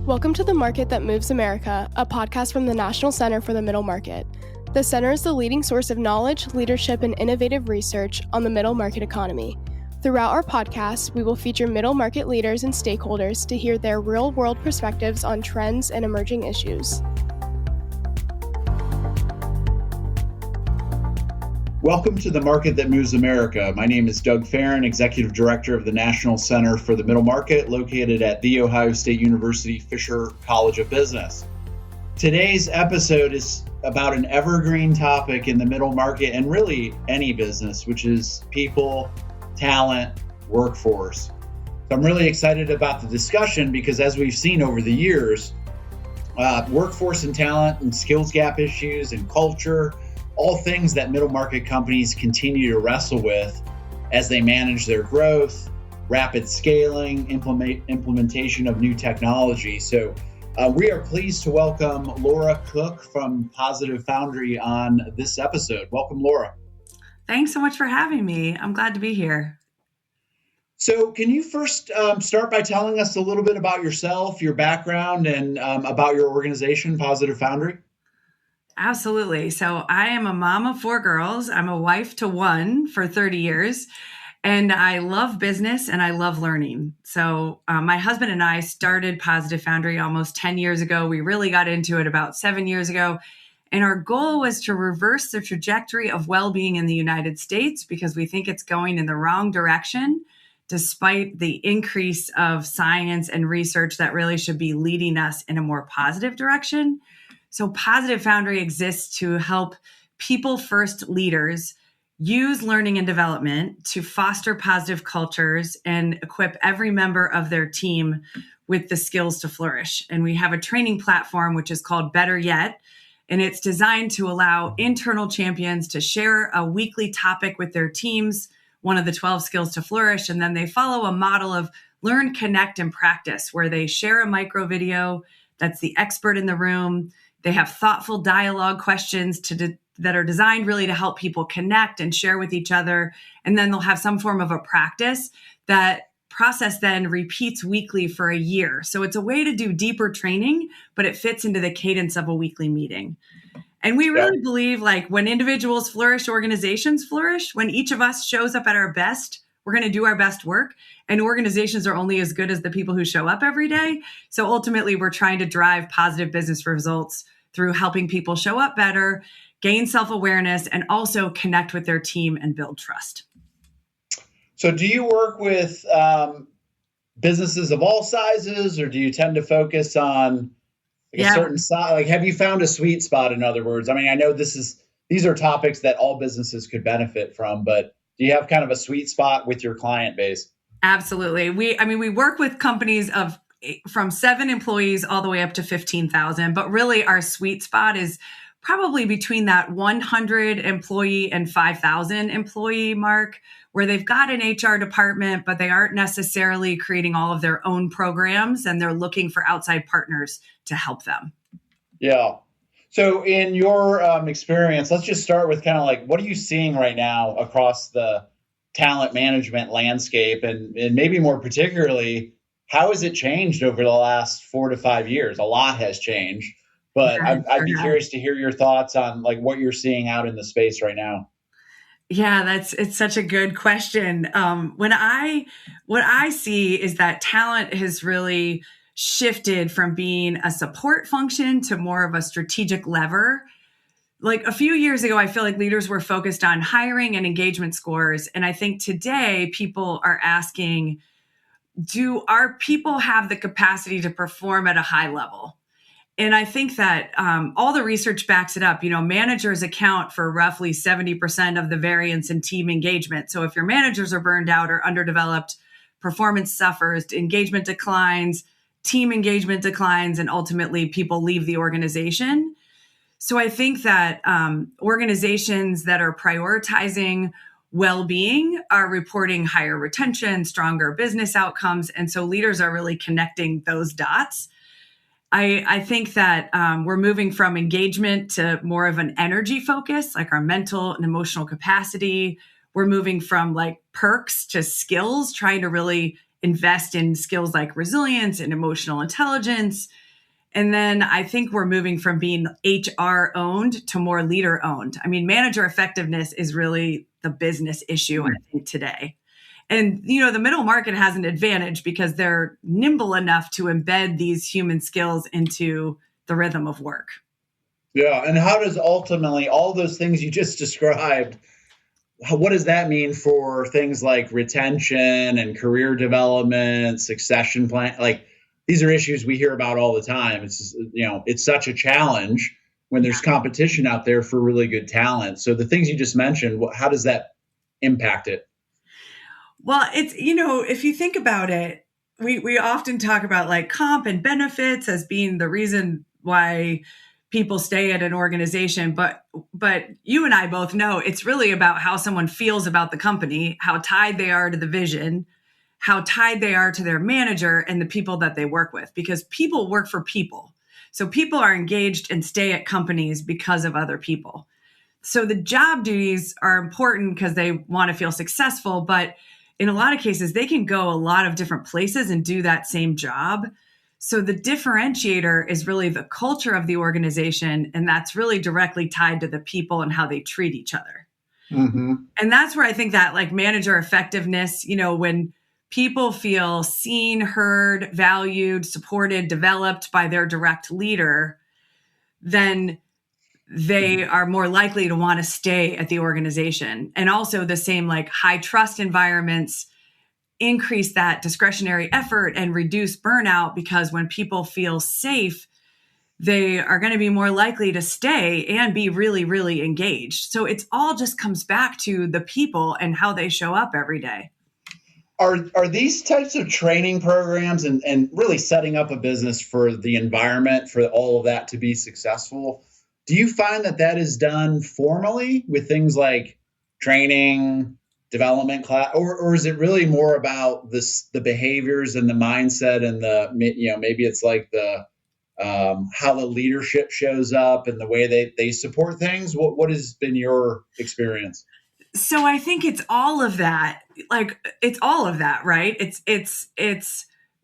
Welcome to The Market That Moves America, a podcast from the National Center for the Middle Market. The center is the leading source of knowledge, leadership, and innovative research on the middle market economy. Throughout our podcast, we will feature middle market leaders and stakeholders to hear their real-world perspectives on trends and emerging issues. Welcome to The Market That Moves America. My name is Doug Farren, Executive Director of the National Center for the Middle Market, located at The Ohio State University Fisher College of Business. Today's episode is about an evergreen topic in the middle market and really any business, which is people, talent, workforce. So I'm really excited about the discussion because as we've seen over the years, workforce and talent and skills gap issues and culture, all things that middle market companies continue to wrestle with as they manage their growth, rapid scaling, implementation of new technology. So we are pleased to welcome Laura Cooke from Foundry on this episode. Welcome, Laura. Thanks so much for having me. I'm glad to be here. So can you first start by telling us a little bit about yourself, your background, and about your organization, Foundry? Absolutely. So I am a mom of 4 girls. I'm a wife to 1 for 30 years, and I love business and I love learning. So my husband and I started Foundry almost 10 years ago. We really got into it about 7 years ago. And our goal was to reverse the trajectory of well-being in the United States because we think it's going in the wrong direction, despite the increase of science and research that really should be leading us in a more positive direction. So Foundry exists to help people-first leaders use learning and development to foster positive cultures and equip every member of their team with the skills to flourish. And we have a training platform, which is called Better Yet, and it's designed to allow internal champions to share a weekly topic with their teams, one of the 12 skills to flourish, and then they follow a model of learn, connect, and practice, where they share a micro video that's the expert in the room. They have thoughtful dialogue questions that are designed really to help people connect and share with each other. And then they'll have some form of a practice. That process then repeats weekly for a year. So it's a way to do deeper training, but it fits into the cadence of a weekly meeting. And we really believe when individuals flourish, organizations flourish. When each of us shows up at our best, we're going to do our best work. And organizations are only as good as the people who show up every day. So ultimately, we're trying to drive positive business results through helping people show up better, gain self-awareness, and also connect with their team and build trust. So do you work with businesses of all sizes, or do you tend to focus on a certain size? Have you found a sweet spot, in other words? I mean, I know these are topics that all businesses could benefit from, but do you have kind of a sweet spot with your client base? Absolutely. We work with companies from 7 employees all the way up to 15,000, but really our sweet spot is probably between that 100 employee and 5,000 employee mark, where they've got an HR department, but they aren't necessarily creating all of their own programs, and they're looking for outside partners to help them. Yeah. So in your experience, let's just start with kind of what are you seeing right now across the talent management landscape, and maybe more particularly, how has it changed over the last 4 to 5 years? A lot has changed, but I'd be curious to hear your thoughts on what you're seeing out in the space right now. Yeah, it's such a good question. What I see is that talent has really shifted from being a support function to more of a strategic lever. A few years ago, I feel like leaders were focused on hiring and engagement scores. And I think today people are asking, do our people have the capacity to perform at a high level? And I think that all the research backs it up. Managers account for roughly 70% of the variance in team engagement. So if your managers are burned out or underdeveloped, performance suffers, engagement declines, team engagement declines, and ultimately people leave the organization. So I think that organizations that are prioritizing well-being are reporting higher retention, stronger business outcomes. And so leaders are really connecting those dots. I think that we're moving from engagement to more of an energy focus, our mental and emotional capacity. We're moving from perks to skills, trying to really invest in skills like resilience and emotional intelligence. And then I think we're moving from being HR owned to more leader owned. I mean, manager effectiveness is really the business issue, I think, today. And, the middle market has an advantage because they're nimble enough to embed these human skills into the rhythm of work. Yeah. And how does ultimately all those things you just described, what does that mean for things like retention and career development, succession plan? Like, these are issues we hear about all the time. It's, it's such a challenge when there's competition out there for really good talent. So the things you just mentioned, how does that impact it? Well, it's, if you think about it, we often talk about like comp and benefits as being the reason why people stay at an organization. But you and I both know it's really about how someone feels about the company, how tied they are to the vision, how tied they are to their manager and the people that they work with, because people work for people. So people are engaged and stay at companies because of other people. So the job duties are important because they want to feel successful, but in a lot of cases, they can go a lot of different places and do that same job. So the differentiator is really the culture of the organization, and that's really directly tied to the people and how they treat each other. Mm-hmm. And that's where I think that like manager effectiveness, when people feel seen, heard, valued, supported, developed by their direct leader, then they are more likely to want to stay at the organization. And also the same like high trust environments increase that discretionary effort and reduce burnout, because when people feel safe, they are going to be more likely to stay and be really, really engaged. So it's all just comes back to the people and how they show up every day. Are these types of training programs and really setting up a business for the environment, for all of that to be successful? Do you find that is done formally with things like training, development class, or is it really more about the behaviors and the mindset and maybe it's like the how the leadership shows up and the way they support things? What has been your experience? So I think it's all of that. Like it's all of that, right? It's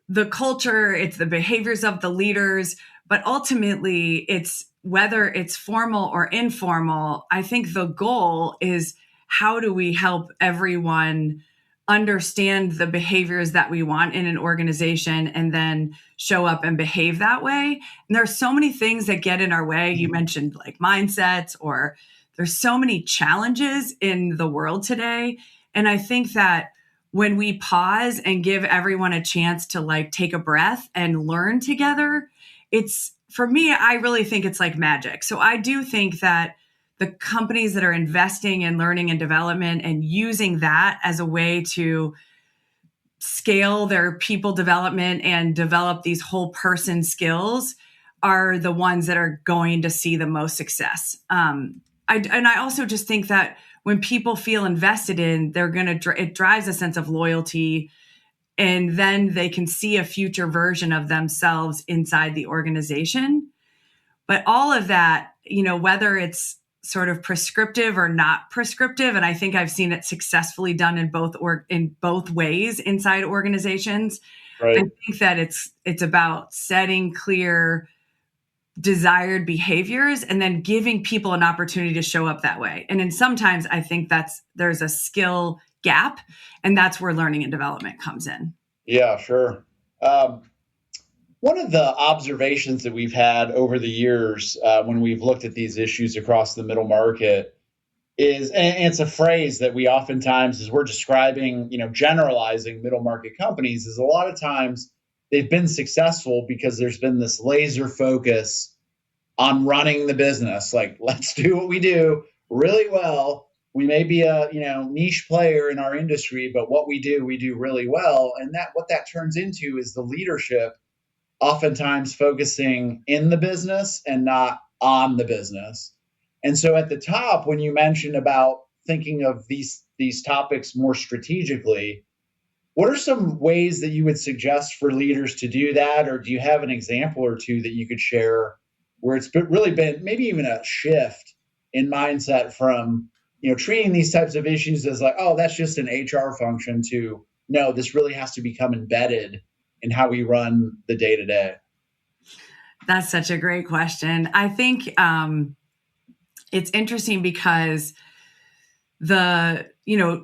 the culture, it's the behaviors of the leaders, but ultimately it's whether it's formal or informal. I think the goal is how do we help everyone understand the behaviors that we want in an organization and then show up and behave that way. And there are so many things that get in our way. You mentioned like mindsets, or there's so many challenges in the world today. And I think that when we pause and give everyone a chance to like take a breath and learn together, for me, I really think it's like magic. So I do think that the companies that are investing in learning and development and using that as a way to scale their people development and develop these whole person skills are the ones that are going to see the most success. I also just think that when people feel invested in, it drives a sense of loyalty, and then they can see a future version of themselves inside the organization. But all of that, whether it's sort of prescriptive or not prescriptive, and I think I've seen it successfully done in both ways inside organizations. Right. I think that it's about setting clear desired behaviors and then giving people an opportunity to show up that way. And then sometimes I think there's a skill gap, and that's where learning and development comes in. Yeah, sure. One of the observations that we've had over the years when we've looked at these issues across the middle market is, and it's a phrase that we oftentimes, as we're describing, generalizing middle market companies, is a lot of times they've been successful because there's been this laser focus on running the business. Like, let's do what we do really well. We may be a niche player in our industry, but what we do really well. And what that turns into is the leadership oftentimes focusing in the business and not on the business. And so at the top, when you mentioned about thinking of these topics more strategically, what are some ways that you would suggest for leaders to do that? Or do you have an example or two that you could share where it's really been maybe even a shift in mindset from, treating these types of issues as like, oh, that's just an HR function, to no, this really has to become embedded in how we run the day to day? That's such a great question. I think it's interesting because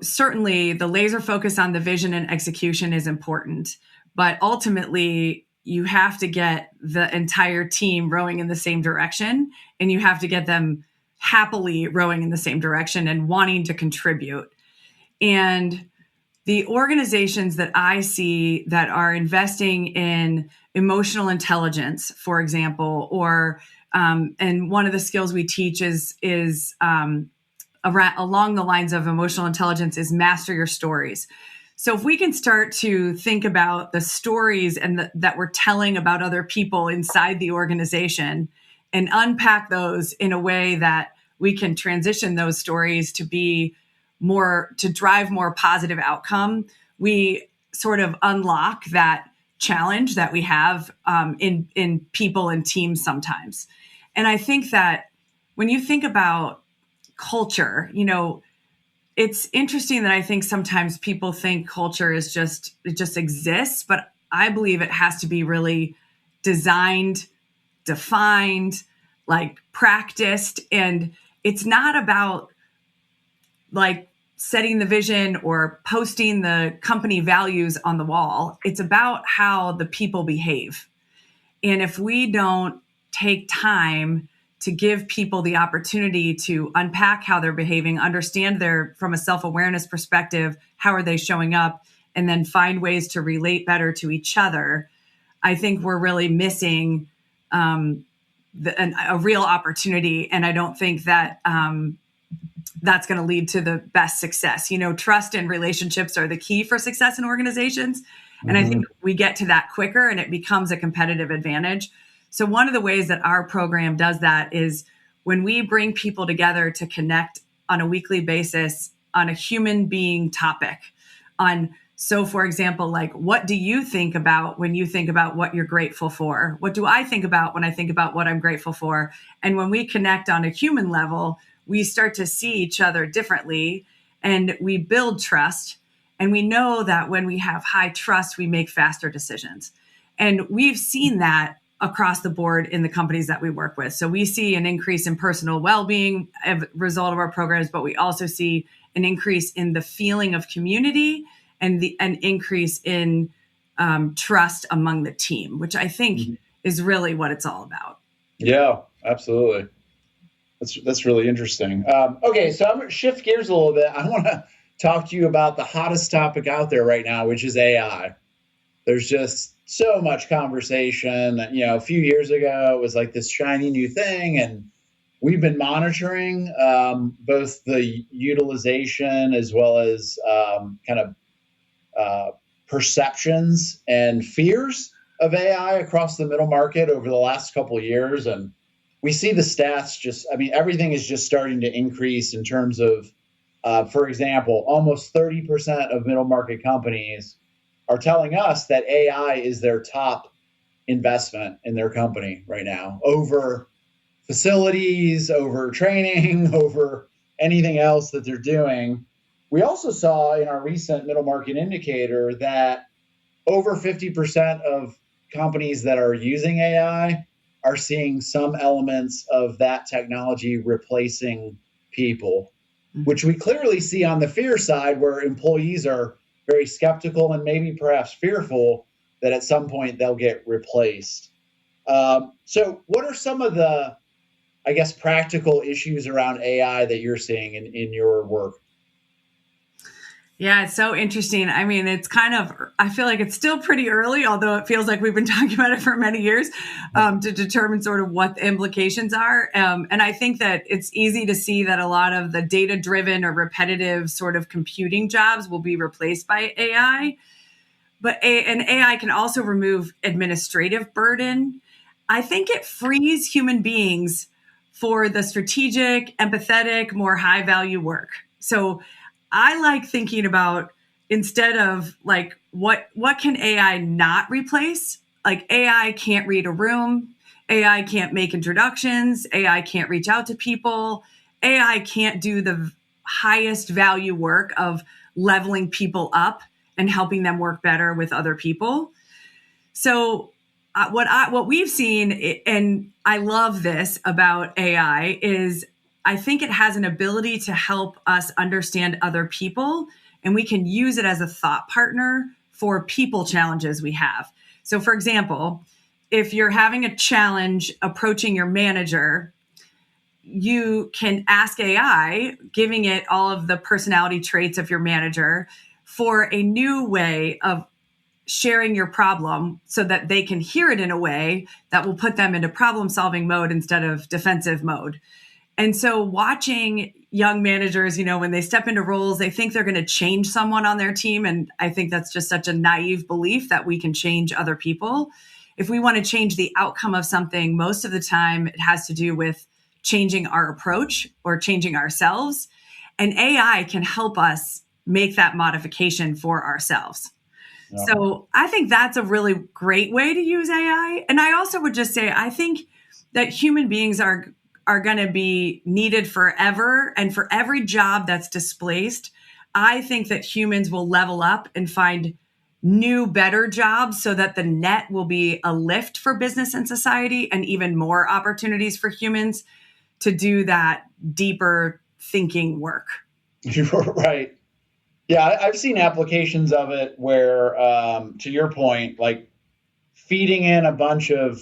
certainly the laser focus on the vision and execution is important, but ultimately you have to get the entire team rowing in the same direction, and you have to get them happily rowing in the same direction and wanting to contribute. And the organizations that I see that are investing in emotional intelligence, for example, or and one of the skills we teach is along the lines of emotional intelligence is master your stories. So if we can start to think about the stories and that we're telling about other people inside the organization and unpack those in a way that we can transition those stories to be more, to drive more positive outcome, we sort of unlock that challenge that we have in people and teams sometimes. And I think that when you think about culture, it's interesting that I think sometimes people think culture is it just exists, but I believe it has to be really designed, defined, like practiced. And it's not about like setting the vision or posting the company values on the wall. It's about how the people behave. And if we don't take time to give people the opportunity to unpack how they're behaving, understand from a self-awareness perspective, how are they showing up, and then find ways to relate better to each other, I think we're really missing a real opportunity. And I don't think that that's going to lead to the best success. Trust and relationships are the key for success in organizations. Mm-hmm. And I think we get to that quicker and it becomes a competitive advantage. So one of the ways that our program does that is when we bring people together to connect on a weekly basis on a human being topic so for example, like, what do you think about when you think about what you're grateful for? What do I think about when I think about what I'm grateful for? And when we connect on a human level, we start to see each other differently and we build trust. And we know that when we have high trust, we make faster decisions. And we've seen that across the board in the companies that we work with. So we see an increase in personal well-being as a result of our programs, but we also see an increase in the feeling of community and an increase in trust among the team, which I think is really what it's all about. Yeah, absolutely. That's really interesting. Okay, so I'm going to shift gears a little bit. I want to talk to you about the hottest topic out there right now, which is AI. There's just so much conversation. A few years ago, it was like this shiny new thing, and we've been monitoring both the utilization as well as perceptions and fears of AI across the middle market over the last couple of years. And we see the stats everything is just starting to increase in terms of, for example, almost 30% of middle market companies are telling us that AI is their top investment in their company right now, over facilities, over training, over anything else that they're doing. We also saw in our recent middle market indicator that over 50% of companies that are using AI are seeing some elements of that technology replacing people, which we clearly see on the fear side, where employees are very skeptical and maybe perhaps fearful that at some point they'll get replaced. So what are some of the, practical issues around AI that you're seeing in your work? Yeah, it's so interesting. I mean, I feel like it's still pretty early, although it feels like we've been talking about it for many years to determine sort of what the implications are. And I think that it's easy to see that a lot of the data-driven or repetitive sort of computing jobs will be replaced by AI. But AI can also remove administrative burden. I think it frees human beings for the strategic, empathetic, more high-value work. So I like thinking about, instead of like, what can AI not replace? Like, AI can't read a room. AI can't make introductions. AI can't reach out to people. AI can't do the highest value work of leveling people up and helping them work better with other people. So what we've seen, and I love this about AI, is I think it has an ability to help us understand other people, and we can use it as a thought partner for people challenges we have. So for example, if you're having a challenge approaching your manager, you can ask AI, giving it all of the personality traits of your manager, for a new way of sharing your problem so that they can hear it in a way that will put them into problem solving mode instead of defensive mode. And so watching young managers, when they step into roles, they think they're going to change someone on their team. And I think that's just such a naive belief that we can change other people. If we want to change the outcome of something, most of the time it has to do with changing our approach or changing ourselves. And AI can help us make that modification for ourselves. Yeah. So I think that's a really great way to use AI. And I also would just say, I think that human beings are going to be needed forever. And for every job that's displaced, I think that humans will level up and find new, better jobs so that the net will be a lift for business and society, and even more opportunities for humans to do that deeper thinking work. Right. Yeah, I've seen applications of it where, to your point, like feeding in a bunch of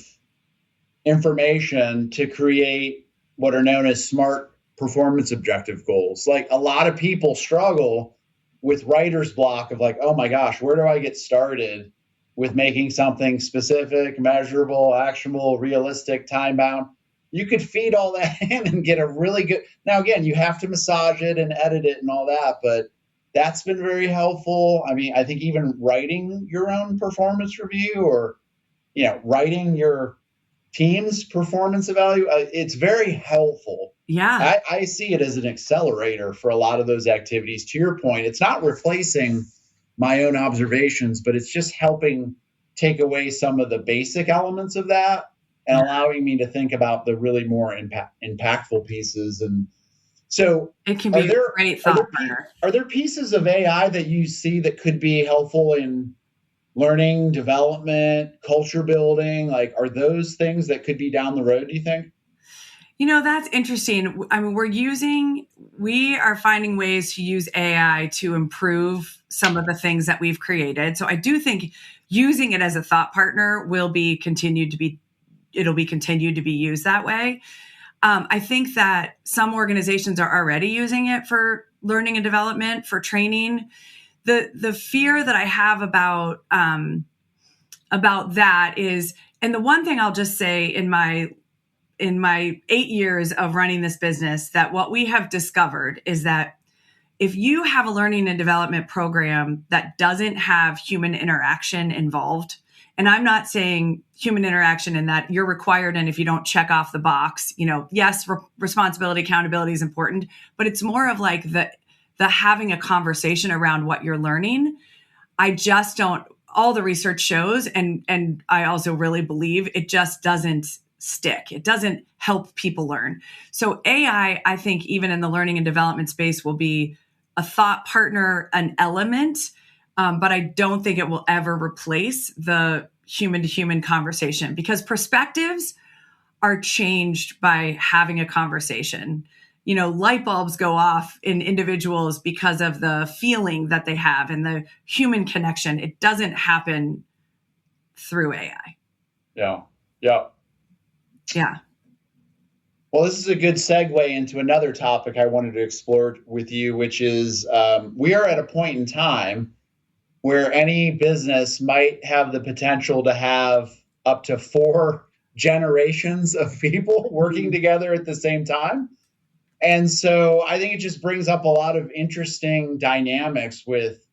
information to create what are known as smart performance objective goals. Like a lot of people struggle with writer's block of like, oh my gosh, where do I get started with making something specific, measurable, actionable, realistic, time-bound? You could feed all that in and get a really good, now again, you have to massage it and edit it and all that, but that's been very helpful. I mean, I think even writing your own performance review or, writing your team's performance evaluation, it's very helpful. Yeah. I see it as an accelerator for a lot of those activities. To your point, it's not replacing my own observations, but it's just helping take away some of the basic elements of that and allowing me to think about the really more impactful pieces. And so it can be a great thought partner. Are there pieces of AI that you see that could be helpful in learning, development, culture building? Like, are those things that could be down the road, do you think? That's interesting. I mean, we are finding ways to use AI to improve some of the things that we've created. So I do think using it as a thought partner will be continued to be used that way. I think that some organizations are already using it for learning and development, for training. The fear that I have about that is, and the one thing I'll just say in my 8 years of running this business, that what we have discovered is that if you have a learning and development program that doesn't have human interaction involved, and I'm not saying human interaction in that you're required, and if you don't check off the box, yes, responsibility, accountability is important, but it's more of like the having a conversation around what you're learning. I just don't, all the research shows, and I also really believe it just doesn't stick. It doesn't help people learn. So AI, I think even in the learning and development space, will be a thought partner, an element, but I don't think it will ever replace the human-to-human conversation, because perspectives are changed by having a conversation. Light bulbs go off in individuals because of the feeling that they have and the human connection. It doesn't happen through AI. Yeah. Well, this is a good segue into another topic I wanted to explore with you, which is we are at a point in time where any business might have the potential to have up to 4 generations of people working together at the same time. And so I think it just brings up a lot of interesting dynamics with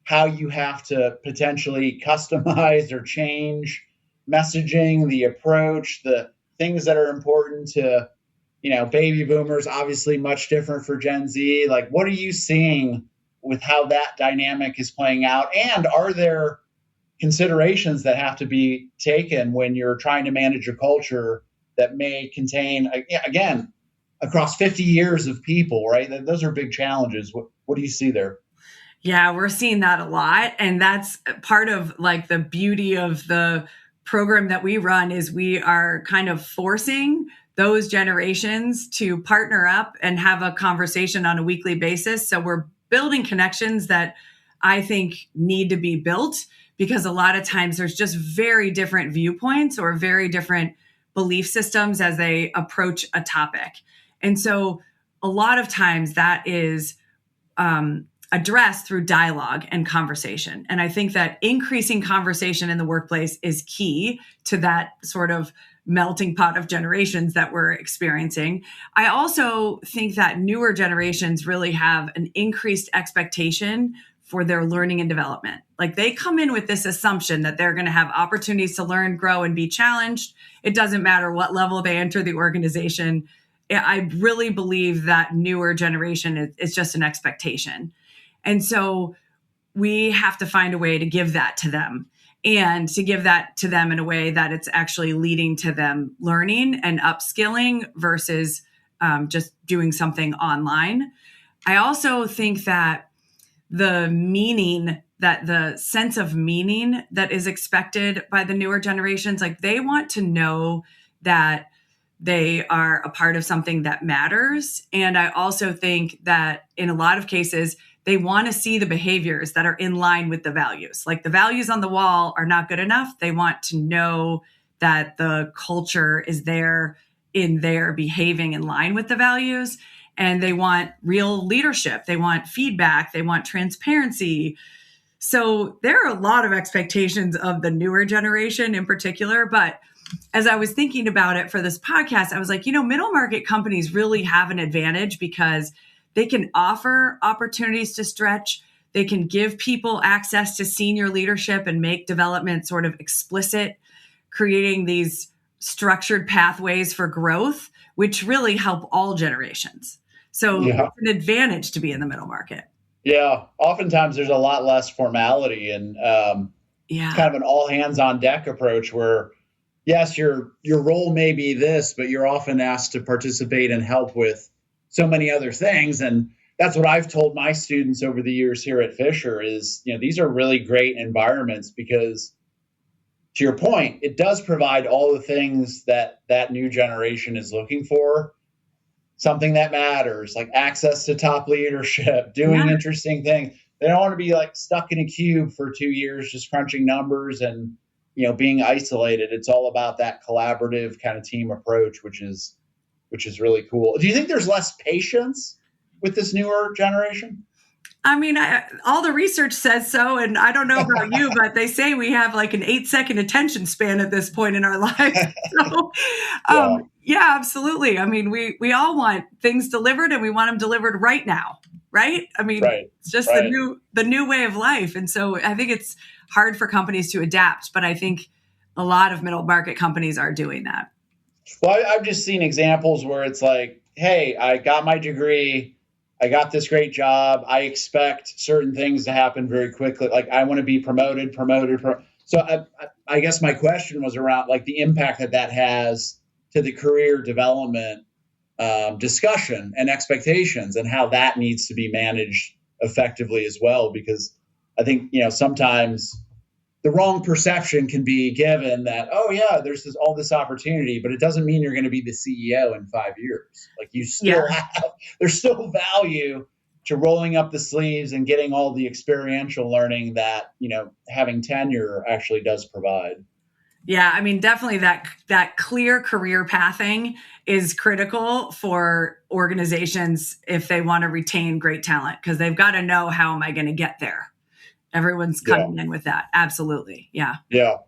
how you have to potentially customize or change messaging, the approach, the things that are important to, baby boomers, obviously much different for Gen Z. Like, what are you seeing with how that dynamic is playing out? And are there considerations that have to be taken when you're trying to manage a culture that may contain, again, across 50 years of people, right? Those are big challenges. What do you see there? Yeah, we're seeing that a lot. And that's part of like the beauty of the program that we run is we are kind of forcing those generations to partner up and have a conversation on a weekly basis. So we're building connections that I think need to be built because a lot of times there's just very different viewpoints or very different belief systems as they approach a topic. And so a lot of times that is addressed through dialogue and conversation. And I think that increasing conversation in the workplace is key to that sort of melting pot of generations that we're experiencing. I also think that newer generations really have an increased expectation for their learning and development. Like they come in with this assumption that they're going to have opportunities to learn, grow, and be challenged. It doesn't matter what level they enter the organization. I really believe that newer generation is just an expectation. And so we have to find a way to give that to them and to give that to them in a way that it's actually leading to them learning and upskilling versus just doing something online. I also think that the sense of meaning that is expected by the newer generations, like they want to know that they are a part of something that matters. And I also think that in a lot of cases, they want to see the behaviors that are in line with the values. Like the values on the wall are not good enough. They want to know that the culture is there in their behaving in line with the values. And they want real leadership. They want feedback. They want transparency. So there are a lot of expectations of the newer generation in particular. But as I was thinking about it for this podcast, I was like, middle market companies really have an advantage because they can offer opportunities to stretch. They can give people access to senior leadership and make development sort of explicit, creating these structured pathways for growth, which really help all generations. So It's an advantage to be in the middle market. Yeah. Oftentimes there's a lot less formality and kind of an all hands on deck approach where, yes, your role may be this, but you're often asked to participate and help with so many other things. And that's what I've told my students over the years here at Fisher is, these are really great environments because, to your point, it does provide all the things that new generation is looking for. Something that matters, like access to top leadership, doing interesting things. They don't want to be like stuck in a cube for 2 years, just crunching numbers and, being isolated. It's all about that collaborative kind of team approach, which is really cool. Do you think there's less patience with this newer generation? I mean, all the research says so, and I don't know about you, but they say we have like an 8-second attention span at this point in our lives. So, yeah, absolutely. I mean, we all want things delivered, and we want them delivered right now, right? I mean, It's just the new way of life, and so I think it's hard for companies to adapt, but I think a lot of middle market companies are doing that. Well, I've just seen examples where it's like, hey, I got my degree. I got this great job. I expect certain things to happen very quickly. Like I want to be promoted. So I guess my question was around like the impact that has to the career development discussion and expectations and how that needs to be managed effectively as well. Because I think, sometimes the wrong perception can be given that, oh yeah, there's all this opportunity, but it doesn't mean you're going to be the CEO in 5 years. Like you still there's still value to rolling up the sleeves and getting all the experiential learning that, having tenure actually does provide. Yeah, I mean, definitely that clear career pathing is critical for organizations if they want to retain great talent, because they've got to know, how am I going to get there? Everyone's coming in with that. Absolutely. Yeah. Yeah.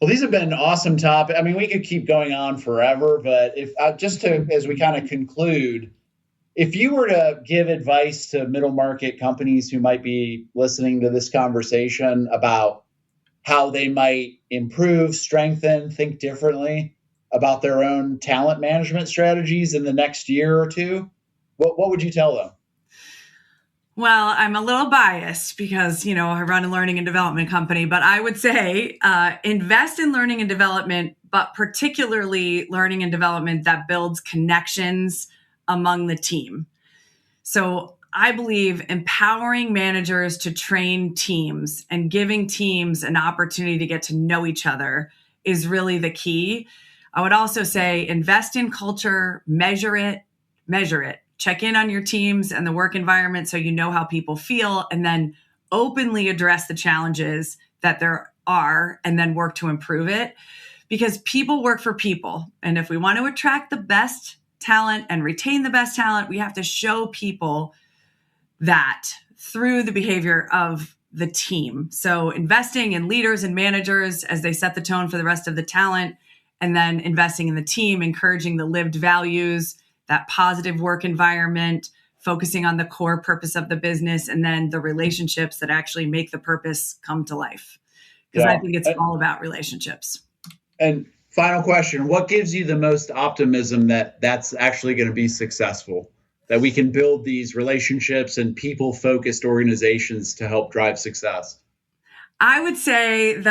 Well, these have been awesome topics. I mean, we could keep going on forever, but if as we kind of conclude, if you were to give advice to middle market companies who might be listening to this conversation about how they might improve, strengthen, think differently about their own talent management strategies in the next year or two, what would you tell them? Well, I'm a little biased because, I run a learning and development company, but I would say invest in learning and development, but particularly learning and development that builds connections among the team. So I believe empowering managers to train teams and giving teams an opportunity to get to know each other is really the key. I would also say invest in culture, measure it, check in on your teams and the work environment so you know how people feel, and then openly address the challenges that there are and then work to improve it. Because people work for people. And if we want to attract the best talent and retain the best talent, we have to show people that through the behavior of the team. So investing in leaders and managers as they set the tone for the rest of the talent, and then investing in the team, encouraging the lived values, that positive work environment, focusing on the core purpose of the business, and then the relationships that actually make the purpose come to life. Because I think it's all about relationships. And final question, what gives you the most optimism that that's actually going to be successful, that we can build these relationships and people-focused organizations to help drive success? I would say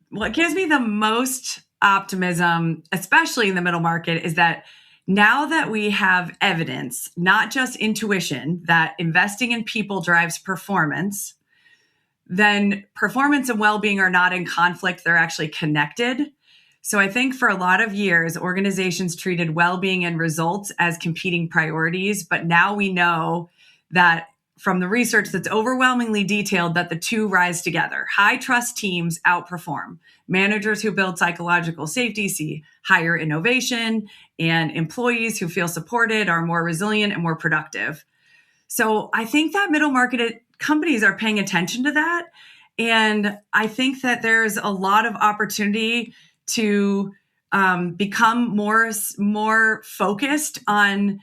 what gives me the most optimism, especially in the middle market, is that now that we have evidence, not just intuition, that investing in people drives performance, then performance and well-being are not in conflict, they're actually connected. So I think for a lot of years, organizations treated well-being and results as competing priorities. But now we know that from the research that's overwhelmingly detailed that the two rise together. High trust teams outperform. Managers who build psychological safety see higher innovation, and employees who feel supported are more resilient and more productive. So I think that middle market companies are paying attention to that. And I think that there's a lot of opportunity to become more focused on,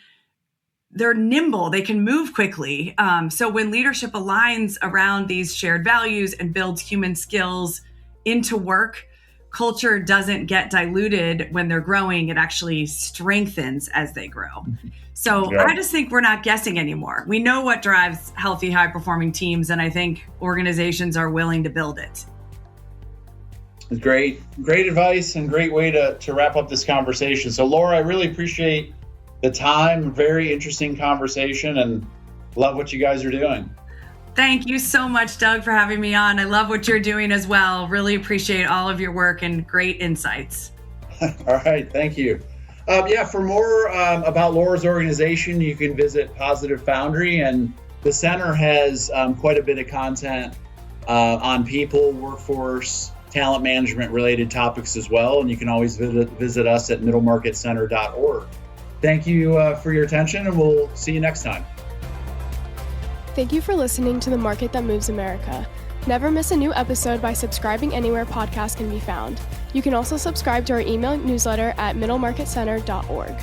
they're nimble, they can move quickly. So when leadership aligns around these shared values and builds human skills into work, culture doesn't get diluted when they're growing, it actually strengthens as they grow. So I just think we're not guessing anymore. We know what drives healthy, high-performing teams, and I think organizations are willing to build it. Great advice and great way to wrap up this conversation. So Laura, I really appreciate the time. Very interesting conversation and love what you guys are doing. Thank you so much, Doug, for having me on. I love what you're doing as well. Really appreciate all of your work and great insights. All right. Thank you. For more about Laura's organization, you can visit Positive Foundry, and the center has quite a bit of content on people, workforce, talent management related topics as well. And you can always visit us at middlemarketcenter.org. Thank you for your attention, and we'll see you next time. Thank you for listening to The Market That Moves America. Never miss a new episode by subscribing anywhere podcasts can be found. You can also subscribe to our email newsletter at middlemarketcenter.org.